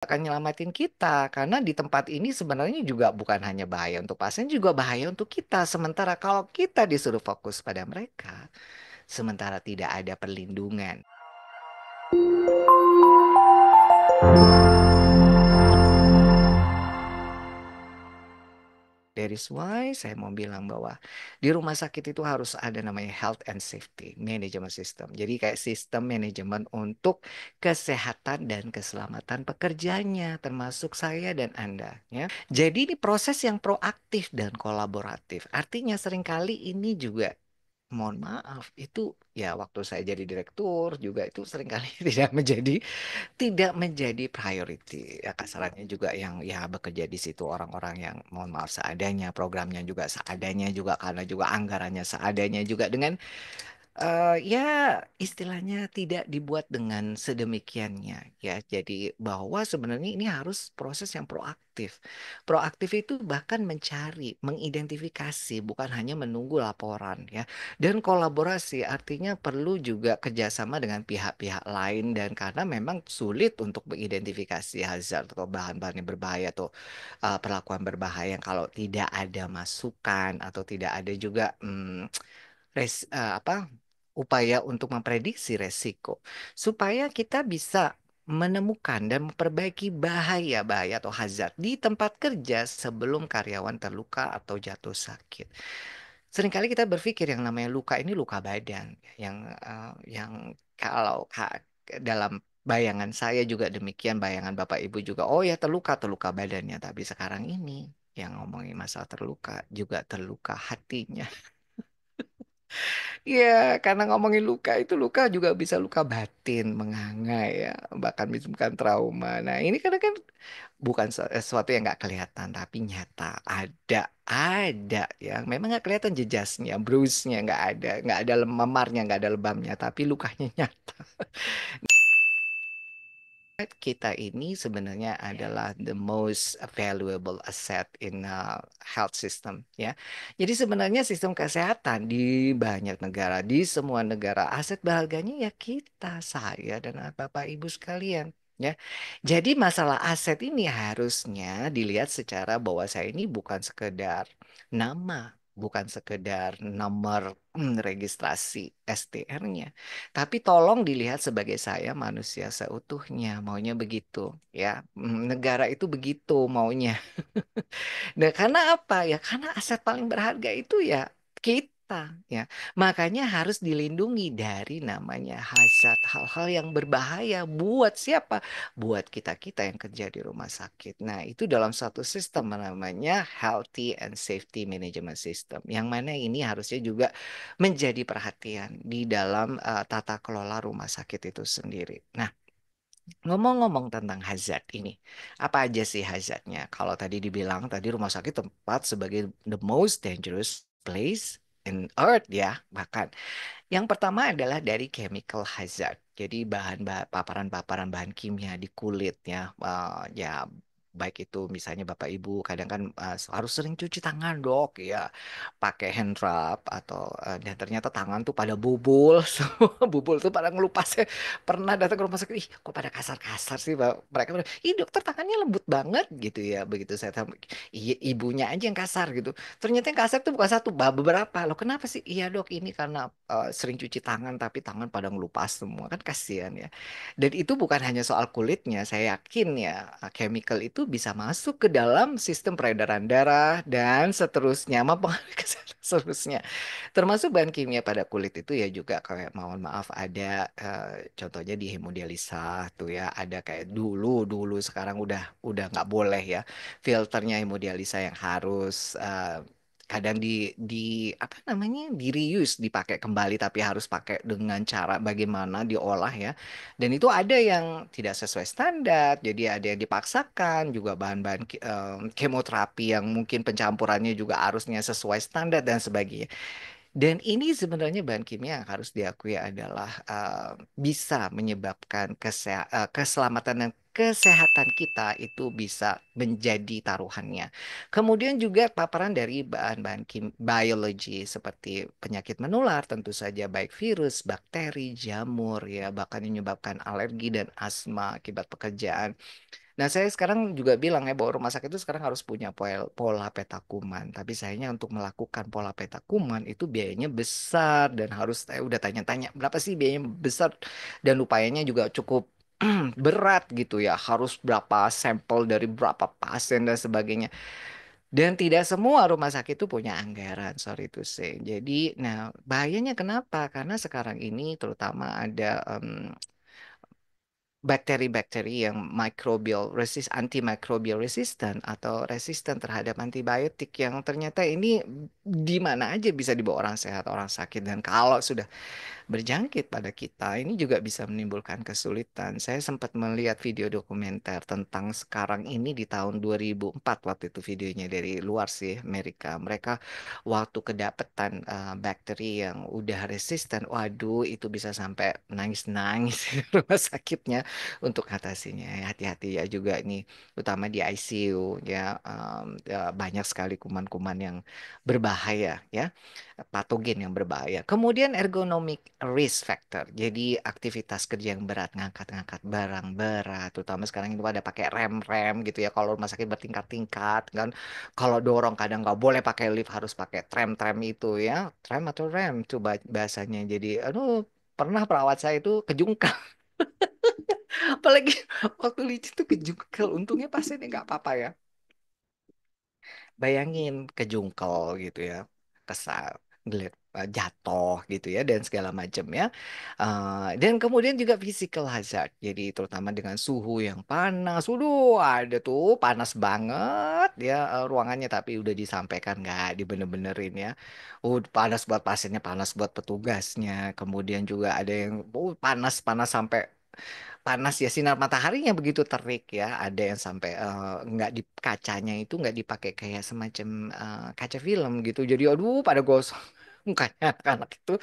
akan nyelamatin kita karena di tempat ini sebenarnya juga bukan hanya bahaya untuk pasien juga bahaya untuk kita. Sementara kalau kita disuruh fokus pada mereka, sementara tidak ada perlindungan. That is why saya mau bilang bahwa di rumah sakit itu harus ada namanya health and safety management system. Jadi kayak sistem manajemen untuk kesehatan dan keselamatan pekerjanya, termasuk saya dan Anda. Ya. Jadi ini proses yang proaktif dan kolaboratif. Artinya seringkali ini juga mohon maaf itu ya waktu saya jadi direktur juga itu seringkali tidak menjadi priority ya kasarannya juga yang ya bekerja di situ orang-orang yang mohon maaf seadanya programnya juga seadanya juga karena juga anggarannya seadanya juga dengan ya istilahnya tidak dibuat dengan sedemikiannya ya. Jadi bahwa sebenarnya ini harus proses yang proaktif. Proaktif itu bahkan mencari, mengidentifikasi, bukan hanya menunggu laporan ya. Dan kolaborasi artinya perlu juga kerjasama dengan pihak-pihak lain dan karena memang sulit untuk mengidentifikasi hazard atau bahan-bahan yang berbahaya atau perlakuan berbahaya kalau tidak ada masukan atau tidak ada juga apa upaya untuk memprediksi resiko supaya kita bisa menemukan dan memperbaiki bahaya-bahaya atau hazard di tempat kerja sebelum karyawan terluka atau jatuh sakit. Seringkali kita berpikir yang namanya luka ini luka badan, yang kalau dalam bayangan saya juga demikian, bayangan Bapak Ibu juga, oh ya terluka, terluka badannya. Tapi sekarang ini yang ngomongin masalah terluka juga terluka hatinya. Iya, karena ngomongin luka itu luka juga bisa luka batin, menganga ya, bahkan bisa bukan trauma. Nah, ini kan bukan sesuatu yang nggak kelihatan, tapi nyata, ada ya. Memang nggak kelihatan jejasnya, bruise-nya nggak ada memarnya, nggak ada lebamnya, tapi lukanya nyata. Kita ini sebenarnya adalah the most valuable asset in health system ya. Jadi sebenarnya sistem kesehatan di banyak negara, di semua negara, aset berharganya ya kita, saya dan Bapak Ibu sekalian ya. Jadi masalah aset ini harusnya dilihat secara bahwa saya ini bukan sekedar nama, bukan sekedar nomor registrasi STR-nya. Tapi tolong dilihat sebagai saya manusia seutuhnya, maunya begitu ya. Negara itu begitu maunya. Nah, karena apa ya? Karena aset paling berharga itu ya kita ya. Makanya harus dilindungi dari namanya hazard, hal-hal yang berbahaya buat siapa? Buat kita-kita yang kerja di rumah sakit. Nah, itu dalam satu sistem namanya Healthy and Safety Management System. Yang mana ini harusnya juga menjadi perhatian di dalam tata kelola rumah sakit itu sendiri. Nah, ngomong-ngomong tentang hazard ini, apa aja sih hazardnya? Kalau tadi dibilang tadi rumah sakit tempat sebagai the most dangerous place in earth ya, bahkan. Yang pertama adalah dari chemical hazard. Jadi paparan-paparan bahan kimia di kulit ya baik itu misalnya Bapak Ibu kadang kan harus sering cuci tangan dok ya pakai hand rub atau dan ternyata tangan tuh pada bubul semua bubul tuh pada ngelupas ya. Pernah datang ke rumah sakit, ih kok pada kasar-kasar sih mereka bilang, ih dokter tangannya lembut banget gitu ya begitu saya tahu iya ibunya aja yang kasar gitu. Ternyata yang kasar tuh bukan satu, beberapa. Loh kenapa sih? Iya dok, ini karena sering cuci tangan tapi tangan pada ngelupas semua kan kasihan ya. Dan itu bukan hanya soal kulitnya, saya yakin ya chemical itu bisa masuk ke dalam sistem peredaran darah dan seterusnya, mempengaruhi kesehatan seterusnya. Termasuk bahan kimia pada kulit itu ya juga kayak mohon maaf ada contohnya di hemodialisa tuh ya ada kayak dulu dulu sekarang udah nggak boleh ya filternya hemodialisa yang harus kadang di apa namanya di reuse dipakai kembali tapi harus pakai dengan cara bagaimana diolah ya dan itu ada yang tidak sesuai standar jadi ada yang dipaksakan juga bahan-bahan kemoterapi yang mungkin pencampurannya juga harusnya sesuai standar dan sebagainya dan ini sebenarnya bahan kimia yang harus diakui adalah bisa menyebabkan keselamatan dan kesehatan kita itu bisa menjadi taruhannya. Kemudian juga paparan dari bahan-bahan biologi seperti penyakit menular tentu saja baik virus, bakteri, jamur ya bahkan yang menyebabkan alergi dan asma akibat pekerjaan. Nah, saya sekarang juga bilang ya bahwa rumah sakit itu sekarang harus punya pola peta kuman. Tapi sayangnya untuk melakukan pola peta kuman itu biayanya besar dan harus saya udah tanya-tanya berapa sih biayanya besar dan upayanya juga cukup berat gitu ya. Harus berapa sampel dari berapa pasien dan sebagainya. Dan tidak semua rumah sakit itu punya anggaran, sorry to say. Jadi, nah bahayanya kenapa? Karena sekarang ini terutama ada bakteri-bakteri yang antimicrobial resistant atau resisten terhadap antibiotik yang ternyata ini di mana aja bisa dibawa orang sehat, orang sakit dan kalau sudah berjangkit pada kita, ini juga bisa menimbulkan kesulitan. Saya sempat melihat video dokumenter tentang sekarang ini di tahun 2004 waktu itu videonya dari luar sih, Amerika. Mereka waktu kedapetan bakteri yang udah resisten, waduh itu bisa sampai nangis-nangis di rumah sakitnya untuk atasinya. Hati-hati ya juga ini, utama di ICU ya, banyak sekali kuman-kuman yang berbahaya ya, patogen yang berbahaya. Kemudian ergonomic risk factor. Jadi aktivitas kerja yang berat, ngangkat-ngangkat barang berat, terutama sekarang itu ada pakai rem-rem gitu ya. Kalau rumah sakit bertingkat-tingkat kan, kalau dorong kadang nggak boleh pakai lift, harus pakai tram-tram itu ya, tram atau rem tuh bahasanya. Jadi, aduh, pernah perawat saya itu kejungkal. Apalagi waktu licin tuh kejungkal. Untungnya pasiennya nggak apa-apa ya. Bayangin kejungkel gitu ya, kesal, jatuh gitu ya dan segala macam ya. Dan kemudian juga physical hazard. Jadi terutama dengan suhu yang panas. Waduh, ada tuh panas banget ya ruangannya tapi udah disampaikan nggak dibener-benerin ya. Panas buat pasiennya, panas buat petugasnya. Kemudian juga ada yang panas-panas sampai panas ya sinar mataharinya begitu terik ya ada yang sampai nggak di kacanya itu nggak dipakai kayak semacam kaca film gitu jadi aduh pada gosong mukanya anak-anak itu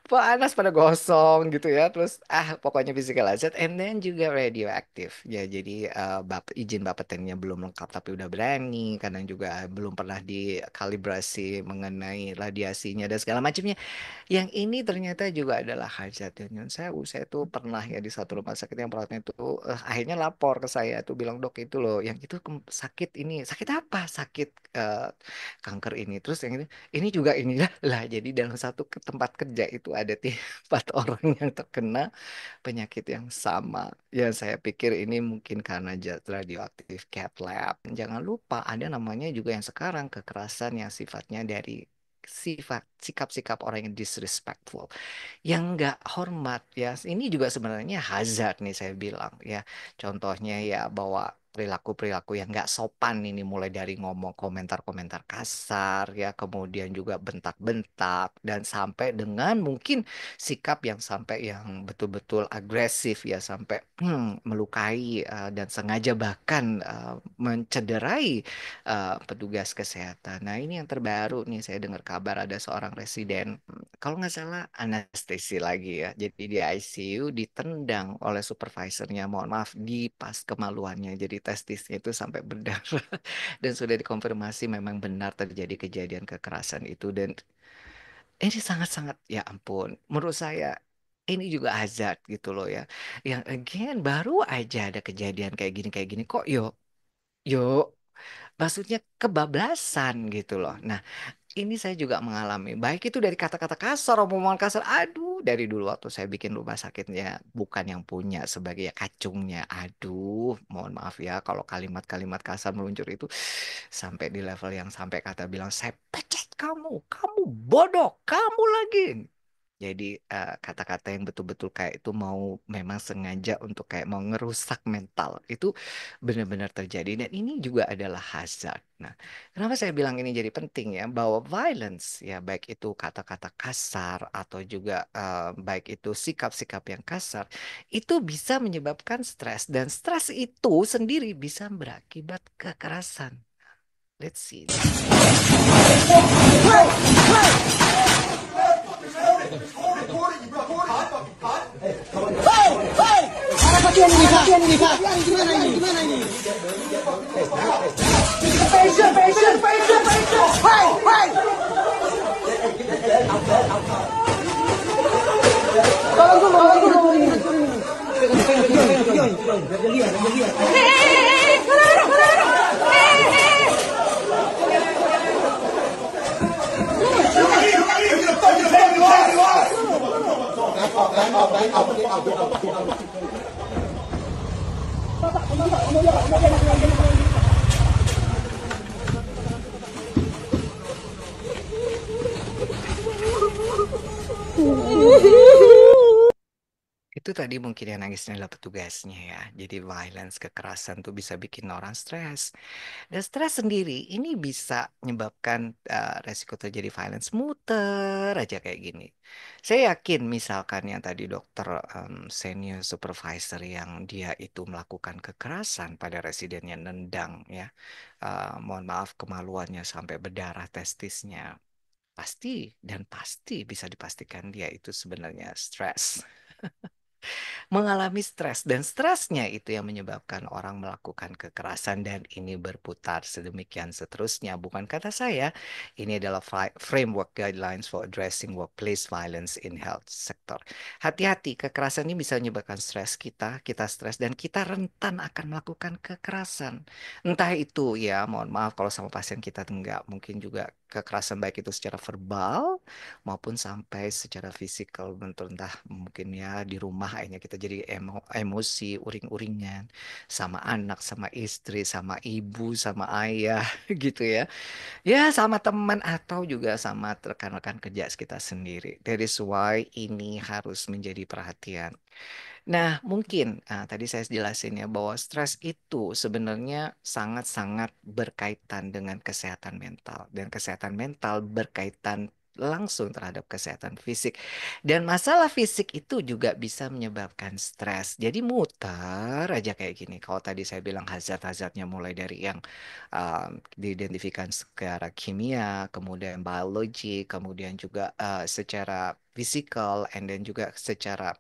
panas pada gosong gitu ya terus pokoknya physical hazard and then juga radioaktif ya jadi izin Bapeten-nya belum lengkap tapi udah berani kadang juga belum pernah dikalibrasi mengenai radiasinya dan segala macamnya yang ini ternyata juga adalah hajat dan nyun sewu. Saya tuh pernah ya di satu rumah sakit yang perawatnya itu akhirnya lapor ke saya tuh bilang dok itu loh yang itu sakit ini sakit apa sakit kanker ini terus yang ini juga inilah lah jadi dalam satu tempat kerja itu ada 4 orang yang terkena penyakit yang sama. Ya saya pikir ini mungkin karena zat radioaktif cat lab. Jangan lupa ada namanya juga yang sekarang kekerasan yang sifatnya dari sifat sikap-sikap orang yang disrespectful yang nggak hormat ya. Ini juga sebenarnya hazard nih saya bilang ya. Contohnya ya bahwa perilaku-perilaku yang nggak sopan ini mulai dari ngomong komentar-komentar kasar ya, kemudian juga bentak-bentak dan sampai dengan mungkin sikap yang sampai yang betul-betul agresif ya sampai melukai dan sengaja bahkan mencederai petugas kesehatan. Nah, ini yang terbaru nih saya dengar kabar ada seorang residen kalau nggak salah anestesi lagi ya. Jadi di ICU ditendang oleh supervisornya. Mohon maaf di pas kemaluannya. Jadi testisnya itu sampai berdarah dan sudah dikonfirmasi memang benar terjadi kejadian kekerasan itu dan ini sangat-sangat ya ampun. Menurut saya ini juga hazard gitu loh ya. Yang again baru aja ada kejadian kayak gini kok yuk maksudnya kebablasan gitu loh. Nah, ini saya juga mengalami. Baik itu dari kata-kata kasar, omongan kasar. Aduh, dari dulu waktu saya bikin rumah sakitnya bukan yang punya sebagai ya kacungnya. Aduh, mohon maaf ya kalau kalimat-kalimat kasar meluncur itu sampai di level yang sampai kata bilang saya pecat kamu, kamu bodoh, kamu lagi. Jadi kata-kata yang betul-betul kayak itu mau memang sengaja untuk kayak mau ngerusak mental itu benar-benar terjadi dan ini juga adalah hazard. Nah, kenapa saya bilang ini jadi penting ya bahwa violence ya baik itu kata-kata kasar atau juga baik itu sikap-sikap yang kasar itu bisa menyebabkan stres dan stres itu sendiri bisa berakibat kekerasan. Let's see. Tolong dulu, tolong dulu. Biar dia lihat, biar dia lihat. Itu tadi mungkin yang nangisnya adalah petugasnya ya. Jadi violence, kekerasan tuh bisa bikin orang stres. Dan stres sendiri ini bisa menyebabkan resiko terjadi violence muter aja kayak gini. Saya yakin misalkan yang tadi dokter senior supervisor yang dia itu melakukan kekerasan pada residennya nendang ya. Mohon maaf kemaluannya sampai berdarah testisnya. Pasti dan pasti bisa dipastikan dia itu sebenarnya stres mengalami stres dan stresnya itu yang menyebabkan orang melakukan kekerasan dan ini berputar sedemikian seterusnya. Bukan kata saya, ini adalah framework guidelines for addressing workplace violence in health sector. Hati-hati, kekerasan ini bisa menyebabkan stres kita, kita stres dan kita rentan akan melakukan kekerasan. Entah itu ya, mohon maaf kalau sama pasien kita enggak, mungkin juga kekerasan baik itu secara verbal maupun sampai secara fisikal bentuk entah mungkin ya di rumah akhirnya kita jadi emosi uring-uringan sama anak sama istri sama ibu sama ayah gitu ya ya sama teman atau juga sama rekan-rekan kerja kita sendiri. That is why ini harus menjadi perhatian. Nah, mungkin tadi saya jelasin ya bahwa stres itu sebenarnya sangat-sangat berkaitan dengan kesehatan mental dan kesehatan mental berkaitan langsung terhadap kesehatan fisik. Dan masalah fisik itu juga bisa menyebabkan stres. Jadi muter aja kayak gini. Kalau tadi saya bilang hazard-hazardnya mulai dari yang diidentifikasi secara kimia, kemudian biologi, kemudian juga secara physical, and then juga secara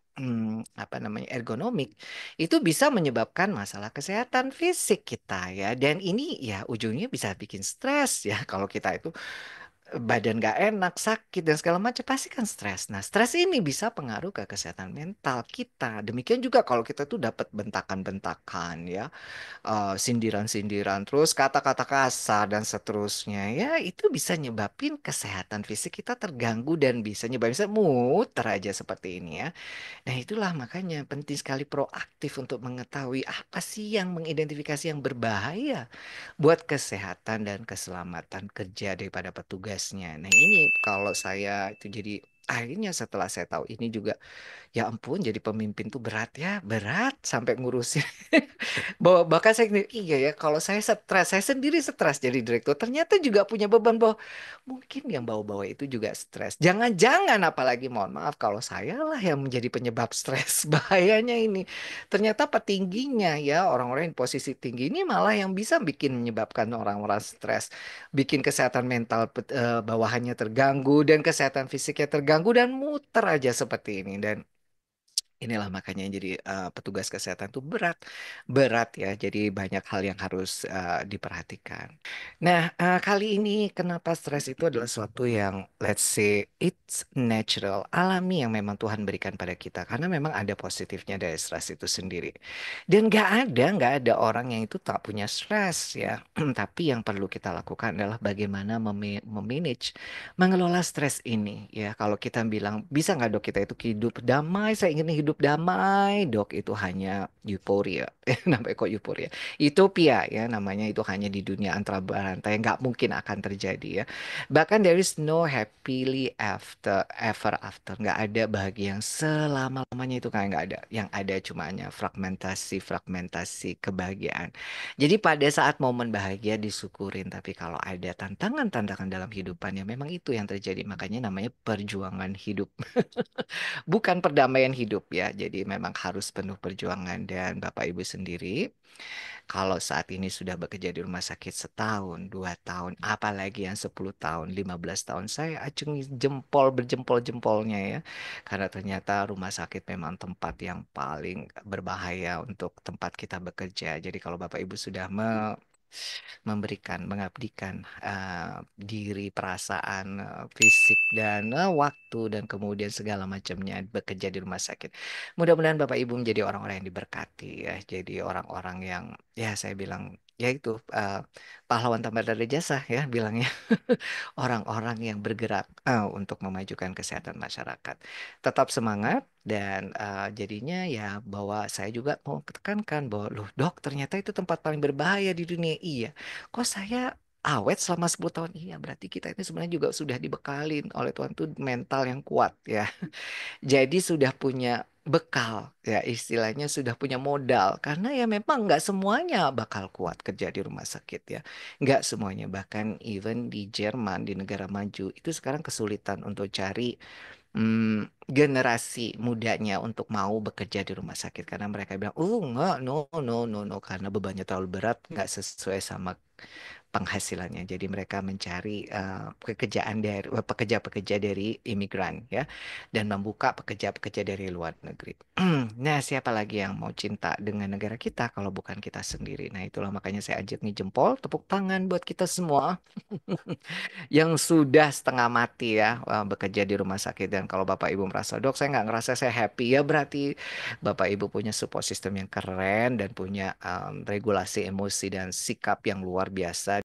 apa namanya ergonomik itu bisa menyebabkan masalah kesehatan fisik kita ya dan ini ya ujungnya bisa bikin stres ya kalau kita itu badan gak enak, sakit dan segala macam pasti kan stres. Nah, stres ini bisa pengaruh ke kesehatan mental kita. Demikian juga kalau kita tuh dapat bentakan-bentakan ya sindiran-sindiran, terus kata-kata kasar dan seterusnya. Ya, itu bisa nyebabin kesehatan fisik kita terganggu dan bisa nyebabin bisa muter aja seperti ini ya. Nah, itulah makanya penting sekali proaktif untuk mengetahui apa sih yang mengidentifikasi yang berbahaya buat kesehatan dan keselamatan kerja daripada petugasnya. Nah, ini kalau saya itu jadi akhirnya setelah saya tahu ini juga ya ampun jadi pemimpin tuh berat ya, berat sampai ngurusin bahwa bahkan saya sendiri, iya ya kalau saya stres, saya sendiri stres jadi direktur ternyata juga punya beban bahwa mungkin yang bawa-bawa itu juga stres. Jangan-jangan apalagi mohon maaf kalau saya lah yang menjadi penyebab stres. Bahayanya ini. Ternyata petingginya ya orang-orang yang posisi tinggi ini malah yang bisa bikin menyebabkan orang-orang stres. Bikin kesehatan mental bawahannya terganggu dan kesehatan fisiknya terganggu dan muter aja seperti ini. Dan inilah makanya jadi petugas kesehatan itu berat, berat ya. Jadi banyak hal yang harus diperhatikan. Nah, kali ini kenapa stres itu adalah suatu yang let's say it's natural, alami yang memang Tuhan berikan pada kita. Karena memang ada positifnya dari stres itu sendiri. Dan nggak ada orang yang itu tak punya stres ya. Tapi yang perlu kita lakukan adalah bagaimana memanage mengelola stres ini ya kalau kita bilang bisa nggak dok kita itu hidup damai saya ingin hidup damai dok itu hanya euforia namanya kok euforia utopia ya namanya itu hanya di dunia antara berantai nggak mungkin akan terjadi ya bahkan there is no happily after ever after nggak ada bahagia yang selama lamanya itu kayak nggak ada yang ada cuma hanya fragmentasi fragmentasi kebahagiaan jadi pada saat momen bahagia disyukurin, tapi kalau ada tantangan-tantangan dalam kehidupan ya memang itu yang terjadi. Makanya namanya perjuangan hidup, bukan perdamaian hidup ya. Jadi memang harus penuh perjuangan dan Bapak Ibu sendiri kalau saat ini sudah bekerja di rumah sakit setahun, 2 tahun, apalagi yang 10 tahun, 15 tahun, saya acungi jempol berjempol-jempolnya ya. Karena ternyata rumah sakit memang tempat yang paling berbahaya untuk tempat kita bekerja. Jadi kalau Bapak Ibu sudah memberikan, mengabdikan diri, perasaan, fisik, dan waktu, dan kemudian segala macamnya bekerja di rumah sakit. Mudah-mudahan Bapak Ibu menjadi orang-orang yang diberkati ya, jadi orang-orang yang ya saya bilang ya itu pahlawan tanpa tanda jasa ya bilangnya. Orang-orang yang bergerak untuk memajukan kesehatan masyarakat. Tetap semangat dan jadinya ya bahwa saya juga mau tekankan bahwa loh dok ternyata itu tempat paling berbahaya di dunia. Iya. Kok saya awet selama 10 tahun? Iya, berarti kita ini sebenarnya juga sudah dibekalin oleh Tuhan tuh mental yang kuat ya. Jadi sudah punya bekal ya istilahnya sudah punya modal karena ya memang nggak semuanya bakal kuat kerja di rumah sakit ya nggak semuanya bahkan even di Jerman di negara maju itu sekarang kesulitan untuk cari generasi mudanya untuk mau bekerja di rumah sakit karena mereka bilang oh enggak no no no no karena bebannya terlalu berat nggak sesuai sama penghasilannya. Jadi mereka mencari pekerjaan dari pekerja-pekerja dari imigran ya dan membuka pekerja-pekerja dari luar negeri. Nah, siapa lagi yang mau cinta dengan negara kita kalau bukan kita sendiri? Nah, itulah makanya saya ajak nih jempol, tepuk tangan buat kita semua yang sudah setengah mati ya bekerja di rumah sakit dan kalau Bapak Ibu merasa dok saya nggak ngerasa saya happy ya berarti Bapak Ibu punya support system yang keren dan punya regulasi emosi dan sikap yang luar biasa.